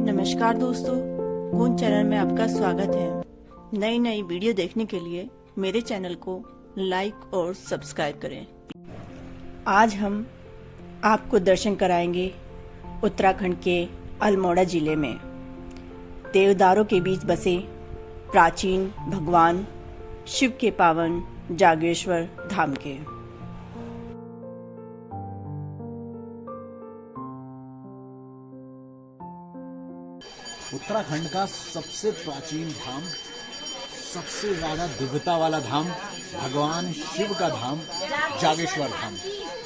नमस्कार दोस्तों, कुंज चैनल में आपका स्वागत है। नई नई वीडियो देखने के लिए मेरे चैनल को लाइक और सब्सक्राइब करें। आज हम आपको दर्शन कराएंगे उत्तराखंड के अल्मोड़ा जिले में देवदारों के बीच बसे प्राचीन भगवान शिव के पावन जागेश्वर धाम के। उत्तराखंड का सबसे प्राचीन धाम, सबसे ज्यादा दिव्यता वाला धाम, भगवान शिव का धाम, जागेश्वर धाम।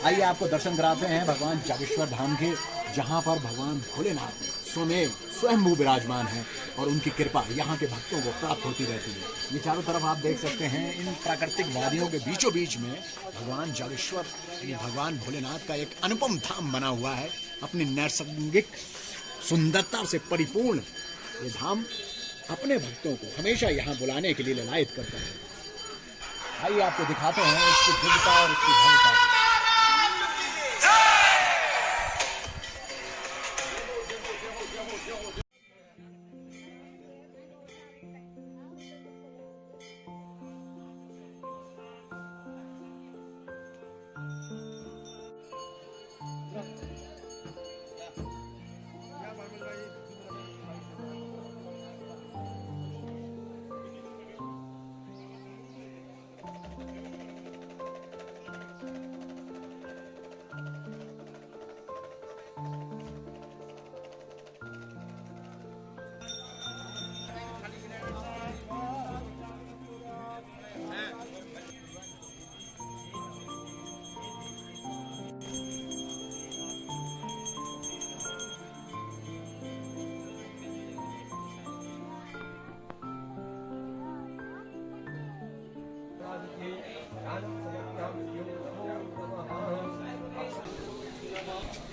आइए आपको दर्शन कराते हैं भगवान जागेश्वर धाम के, जहां पर भगवान भोलेनाथ स्वयंभू विराजमान है और उनकी कृपा यहाँ के भक्तों को प्राप्त होती रहती है। ये चारों तरफ आप देख सकते हैं, इन प्राकृतिक वादियों के बीचों बीच में भगवान जागेश्वर भगवान भोलेनाथ का एक अनुपम धाम बना हुआ है। अपनी नैसर्गिक सुंदरता से परिपूर्ण ये धाम अपने भक्तों को हमेशा यहाँ बुलाने के लिए ललायत करता है। आइए आपको दिखाते हैं इसकी दिव्यता और इसकी भव्यता।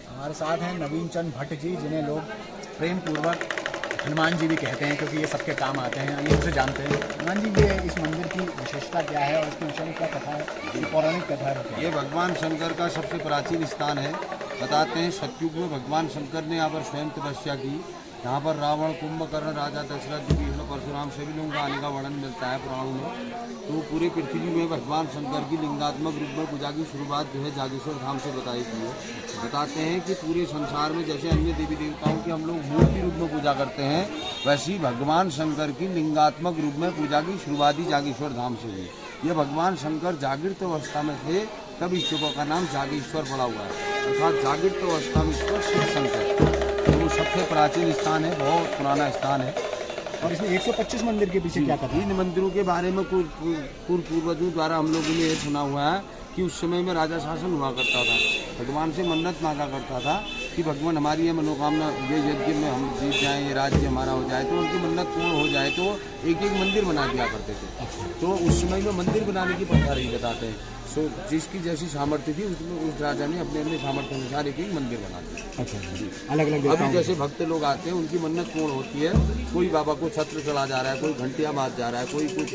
हमारे साथ हैं नवीन चंद भट्ट जी, जिन्हें लोग प्रेम पूर्वक हनुमान जी भी कहते हैं, क्योंकि ये सबके काम आते हैं। आइए उनसे जानते हैं। हनुमान जी, ये इस मंदिर की विशेषता क्या है और इसके विषय में क्या कथा है, ये पौराणिक कथा है? ये भगवान शंकर का सबसे प्राचीन स्थान है। बताते हैं सतयुग में भगवान शंकर ने यहाँ पर स्वयं तपस्या की। यहाँ पर रावण, कुंभकर्ण, राजा दशरथ, विष्णु, परशुराम सभी लोगों का आने का वर्णन मिलता है पुराणों में। तो पूरी पृथ्वी में भगवान शंकर की लिंगात्मक रूप में पूजा की शुरुआत जो है जागेश्वर धाम से बताई गई है। बताते हैं कि पूरे संसार में जैसे अन्य देवी देवताओं की हम लोग मूर्ति रूप में पूजा करते हैं, वैसी भगवान शंकर की लिंगात्मक रूप में पूजा की शुरुआत ही जागेश्वर धाम से हुई। ये भगवान शंकर जागृत अवस्था में थे, तब इस जगह का नाम जागेश्वर पड़ा हुआ है, अर्थात जागृत अवस्था में ईश्वर शिव शंकर। तो सबसे प्राचीन स्थान है, बहुत पुराना स्थान है। और इसमें 125 मंदिर के पीछे क्या कथा? इन मंदिरों के बारे में पूर्वजों द्वारा हम लोगों ने ये सुना हुआ है कि उस समय में राजा शासन हुआ करता था, भगवान से मन्नत मांगा करता था कि भगवान हमारी ये मनोकामना, ये यज्ञ में हम जीत जाएं, ये राज्य हमारा हो जाए, तो उनकी मन्नत पूर्ण हो जाए तो एक एक मंदिर बना दिया करते थे। तो उस समय में मंदिर बनाने की प्रथा रही, बताते हैं। तो जिसकी जैसी सामर्थ्य थी उसमें उस राजा ने अपने अपने सामर्थ्य अनुसार एक एक मंदिर बना दिया। अच्छा जी, अलग अलग। अभी जैसे भक्त लोग आते हैं, उनकी मन्नत पूर्ण होती है। कोई बाबा को छत्र चला जा रहा है, कोई घंटियां बाज जा रहा है, कोई कुछ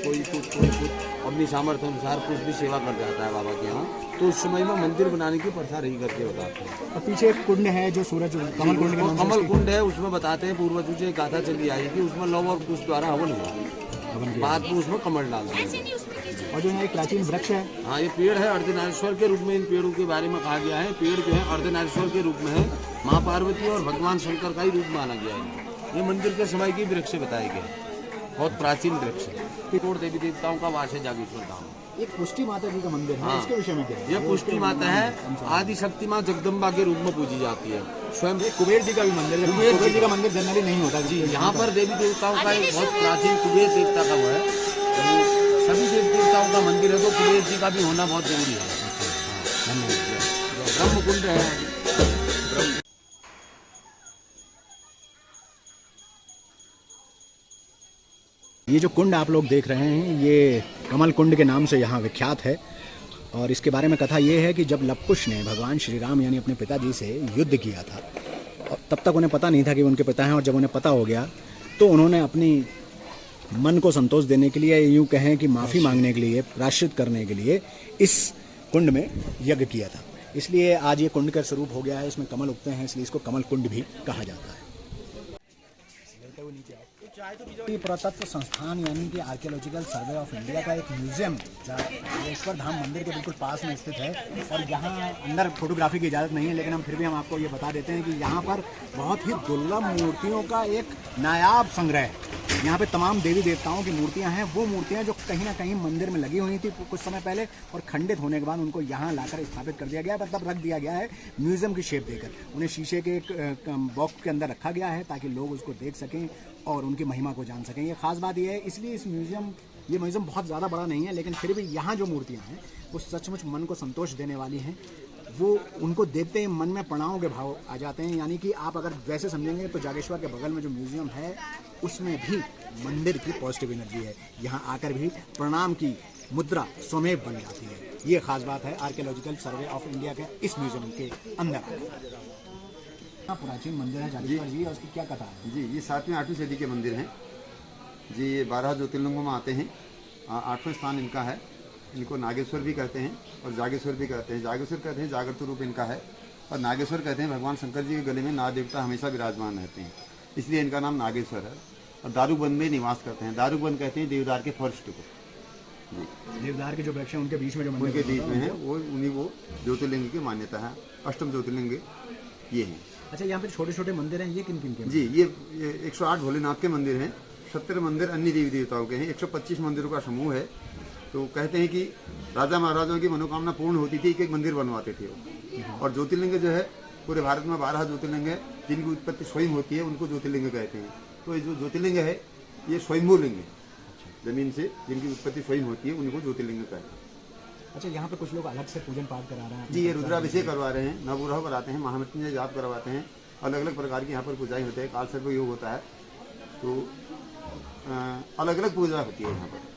अपनी सामर्थ्य अनुसार कुछ भी सेवा कर जाता है बाबा के यहाँ। तो उस समय में मंदिर बनाने की प्रथा रही करके बताते हैं। और पीछे एक कुंड है जो सूरज कमल कुंड है, उसमें बताते हैं पूर्वजों से गाथा चली आई कि उसमें लव और कुश द्वारा हवन हुआ, बाद में उसमें कमल डाल दिया। और जो है एक प्राचीन वृक्ष है, हाँ, ये पेड़ है अर्धनारीश्वर के रूप में। इन पेड़ों के बारे में कहा गया है, पेड़ जो है अर्धनारीश्वर के रूप में है, माँ पार्वती और भगवान शंकर का ही रूप माना गया है। ये मंदिर के समय की वृक्ष बताए गए, बहुत प्राचीन वृक्ष है। करोड़ देवी देवताओं का वास है जागेश्वर धाम। एक पुष्टि माता जी का मंदिर है, इसके विषय में क्या है? ये पुष्टि माता है, आदि शक्ति माँ जगदम्बा के रूप में पूजी जाती है। स्वयं कुबेर जी का भी मंदिर है। कुबेर जी का मंदिर जनरली नहीं होता जी। यहाँ पर देवी देवताओं का एक बहुत प्राचीन कुबेर देवता का वो है। सभी देवी देवताओं का मंदिर है, तो कुबेर जी का भी होना बहुत जरूरी है। ब्रह्म कुंड है। ये जो कुंड आप लोग देख रहे हैं, ये कमल कुंड के नाम से यहाँ विख्यात है। और इसके बारे में कथा ये है कि जब लवकुश ने भगवान श्री राम यानी अपने पिताजी से युद्ध किया था, और तब तक उन्हें पता नहीं था कि उनके पिता हैं, और जब उन्हें पता हो गया तो उन्होंने अपनी मन को संतोष देने के लिए, यूँ कहें कि माफ़ी मांगने के लिए, प्रायश्चित करने के लिए इस कुंड में यज्ञ किया था। इसलिए आज ये कुंड का स्वरूप हो गया है। इसमें कमल उगते हैं, इसलिए इसको कमल कुंड भी कहा जाता है। नीचे आओ। ये पुरातत्व संस्थान यानी कि आर्कियोलॉजिकल सर्वे ऑफ इंडिया का एक म्यूजियम जागेश्वर धाम मंदिर के बिल्कुल पास में स्थित है। और यहाँ अंदर फोटोग्राफी की इजाज़त नहीं है, लेकिन हम फिर भी हम आपको ये बता देते हैं कि यहाँ पर बहुत ही दुर्लभ मूर्तियों का एक नायाब संग्रह है। यहाँ पे तमाम देवी देवताओं की मूर्तियाँ हैं, वो मूर्तियाँ जो कहीं ना कहीं मंदिर में लगी हुई थी कुछ समय पहले और खंडित होने के बाद उनको यहाँ लाकर स्थापित कर दिया गया है, तब रख दिया गया है म्यूजियम की शेप देकर। उन्हें शीशे के एक बॉक्स के अंदर रखा गया है ताकि लोग उसको देख सकें और उनकी महिमा को जान सकें। ये खास बात ये है, इसलिए ये म्यूजियम बहुत ज़्यादा बड़ा नहीं है, लेकिन फिर भी यहाँ जो मूर्तियाँ हैं वो सचमुच मन को संतोष देने वाली हैं। वो उनको देखते ही मन में प्रणामों के भाव आ जाते हैं। यानी कि आप अगर वैसे समझेंगे तो जागेश्वर के बगल में जो म्यूजियम है उसमें भी मंदिर की पॉजिटिव एनर्जी है। यहाँ आकर भी प्रणाम की मुद्रा स्वमेव बन जाती है। ये खास बात है आर्कियोलॉजिकल सर्वे ऑफ इंडिया के इस म्यूजियम के अंदर। प्राचीन मंदिर है जागेश्वर जी, और उसकी क्या कथा है? जी, ये 7वीं 8वीं सदी के मंदिर हैं जी। ये 12 ज्योतिर्लिंगों में आते हैं। 8वां स्थान इनका है। इनको नागेश्वर भी कहते हैं और जागेश्वर भी कहते हैं। जागेश्वर कहते हैं जागृत रूप इनका है, और नागेश्वर कहते हैं भगवान शंकर जी के गले में नाग देवता हमेशा विराजमान रहते हैं, इसलिए इनका नाम नागेश्वर है। और दारुबन में निवास करते हैं। दारुबन कहते हैं देवदार के फर्स्ट को। जी, देवदार के जो वृक्ष हैं उनके बीच में जो मंदिर उनके बीच में है वो ज्योतिर्लिंग की मान्यता है। अष्टम ज्योतिर्लिंग ये हैं। अच्छा, यहाँ पे छोटे छोटे मंदिर हैं, ये किन किन के? जी, ये 108 भोलेनाथ के मंदिर हैं। 70 मंदिर अन्य देवी देवताओं के हैं। 125 मंदिरों का समूह है। तो कहते हैं कि राजा महाराजाओं की मनोकामना पूर्ण होती थी, एक मंदिर बनवाते थे वो। और ज्योतिर्लिंग जो है पूरे भारत में 12 ज्योतिर्लिंग है जिनकी उत्पत्ति स्वयं होती है, उनको ज्योतिर्लिंग कहते हैं। तो ये जो ज्योतिर्लिंग है ये स्वयंभू लिंग है, जमीन से जिनकी उत्पत्ति स्वयं होती है उनको ज्योतिर्लिंग कहते हैं। अच्छा, यहाँ पे कुछ लोग अलग से पूजन पाठ करा रहे हैं? जी, ये रुद्राभिषेक करवा रहे हैं, नवग्रह कराते हैं, महामृत्युंजय जाप करवाते हैं, अलग अलग प्रकार की यहाँ पर पूजाएं होते हैं। काल सर्प योग होता है, तो अलग अलग पूजा होती है यहाँ पर।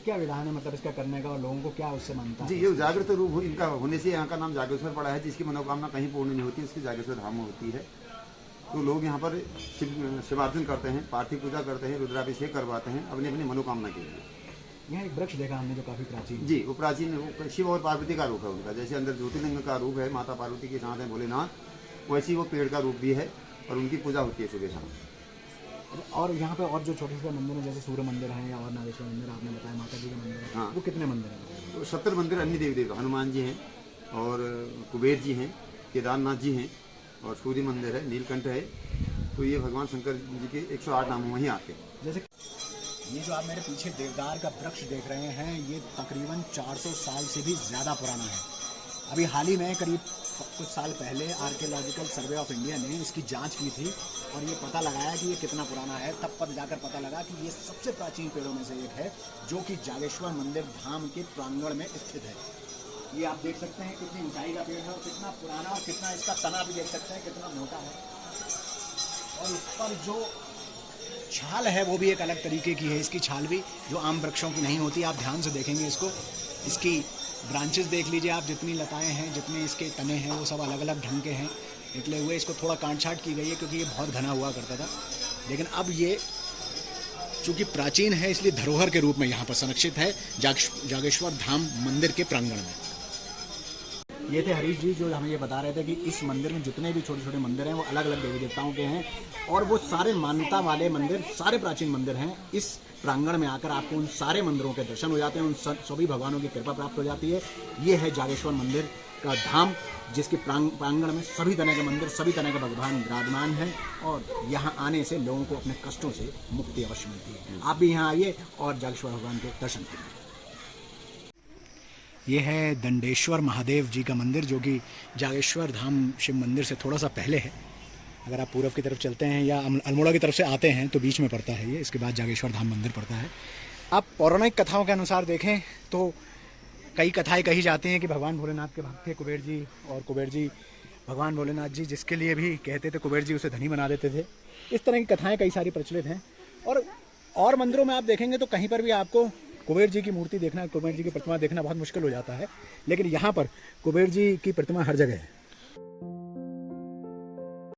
क्या विधान है मतलब इसका करने का, और लोगों को क्या उससे मानता है? जी, ये जागृत रूप इनका होने से यहाँ का नाम जागेश्वर पड़ा है। जिसकी मनोकामना कहीं पूर्ण नहीं होती इसकी जागेश्वर धाम में होती है। तो लोग यहाँ पर शिवार्चन करते हैं, पार्थिव पूजा करते हैं, रुद्राभिषेक करवाते हैं अपनी अपनी मनोकामना के लिए। यहाँ एक वृक्ष देखा हमने जो काफी प्राचीन। जी, वो प्राचीन शिव और पार्वती का रूप है उनका। जैसे अंदर ज्योतिर्लिंग का रूप है, माता पार्वती के साथ है भोलेनाथ, वैसी वो पेड़ का रूप भी है और उनकी पूजा होती है सुबह शाम। और यहाँ पे और जो छोटे छोटे मंदिर हैं जैसे सूर्य मंदिर है या और नागेश्वर मंदिर आपने बताया, माता जी के मंदिर है, हाँ, वो कितने मंदिर हैं? तो 70 मंदिर अन्य देवी देवता, हनुमान जी हैं और कुबेर जी हैं, केदारनाथ जी हैं और सूर्य मंदिर है, नीलकंठ है। तो ये भगवान शंकर जी के 108 नाम वहीं आते हैं। जैसे ये जो आप मेरे पीछे देवदार का वृक्ष देख रहे हैं, ये तकरीबन 400 साल से भी ज़्यादा पुराना है। अभी हाल ही में करीब कुछ साल पहले आर्कियोलॉजिकल सर्वे ऑफ इंडिया ने इसकी जांच की थी और ये पता लगाया कि ये कितना पुराना है। तब पर जाकर पता लगा कि ये सबसे प्राचीन पेड़ों में से एक है जो कि जागेश्वर मंदिर धाम के प्रांगण में स्थित है। ये आप देख सकते हैं कितनी ऊंचाई का पेड़ है और कितना पुराना, और कितना इसका तना भी देख सकते हैं कितना मोटा है। और इस पर जो छाल है वो भी एक अलग तरीके की है। इसकी छाल भी जो आम वृक्षों की नहीं होती। आप ध्यान से देखेंगे इसको, इसकी ब्रांचेस देख लीजिए आप, जितनी लताएं हैं, जितने इसके तने हैं, वो सब अलग अलग ढंग के हैं निकले हुए। इसको थोड़ा काट छाट की गई है क्योंकि ये बहुत घना हुआ करता था, लेकिन अब ये चूँकि प्राचीन है इसलिए धरोहर के रूप में यहाँ पर संरक्षित है जागेश्वर धाम मंदिर के प्रांगण में। ये थे हरीश जी जो हमें ये बता रहे थे कि इस मंदिर में जितने भी छोटे छोटे मंदिर हैं वो अलग अलग देवी देवताओं के हैं, और वो सारे मान्यता वाले मंदिर, सारे प्राचीन मंदिर हैं। इस प्रांगण में आकर आपको उन सारे मंदिरों के दर्शन हो जाते हैं, उन सभी भगवानों की कृपा प्राप्त हो जाती है। ये है जागेश्वर मंदिर का धाम, जिसके प्रांगण में सभी तरह के मंदिर, सभी तरह के भगवान विराजमान हैं, और यहाँ आने से लोगों को अपने कष्टों से मुक्ति अवश्य मिलती है। आप भी यहाँ आइए और जागेश्वर भगवान के दर्शन करिए। ये है दंडेश्वर महादेव जी का मंदिर जो कि जागेश्वर धाम शिव मंदिर से थोड़ा सा पहले है। अगर आप पूर्व की तरफ चलते हैं या अल्मोड़ा की तरफ से आते हैं तो बीच में पड़ता है ये, इसके बाद जागेश्वर धाम मंदिर पड़ता है। आप पौराणिक कथाओं के अनुसार देखें तो कई कथाएं कही जाती हैं कि भगवान भोलेनाथ के भक्त थे कुबेर जी, और कुबेर जी भगवान भोलेनाथ जी जिसके लिए भी कहते थे कुबेर जी उसे धनी बना देते थे। इस तरह की कथाएँ कई सारी प्रचलित हैं। और मंदिरों में आप देखेंगे तो कहीं पर भी आपको कुबेर जी की मूर्ति देखना, कुबेर जी की प्रतिमा देखना बहुत मुश्किल हो जाता है, लेकिन यहाँ पर कुबेर जी की प्रतिमा हर जगह है।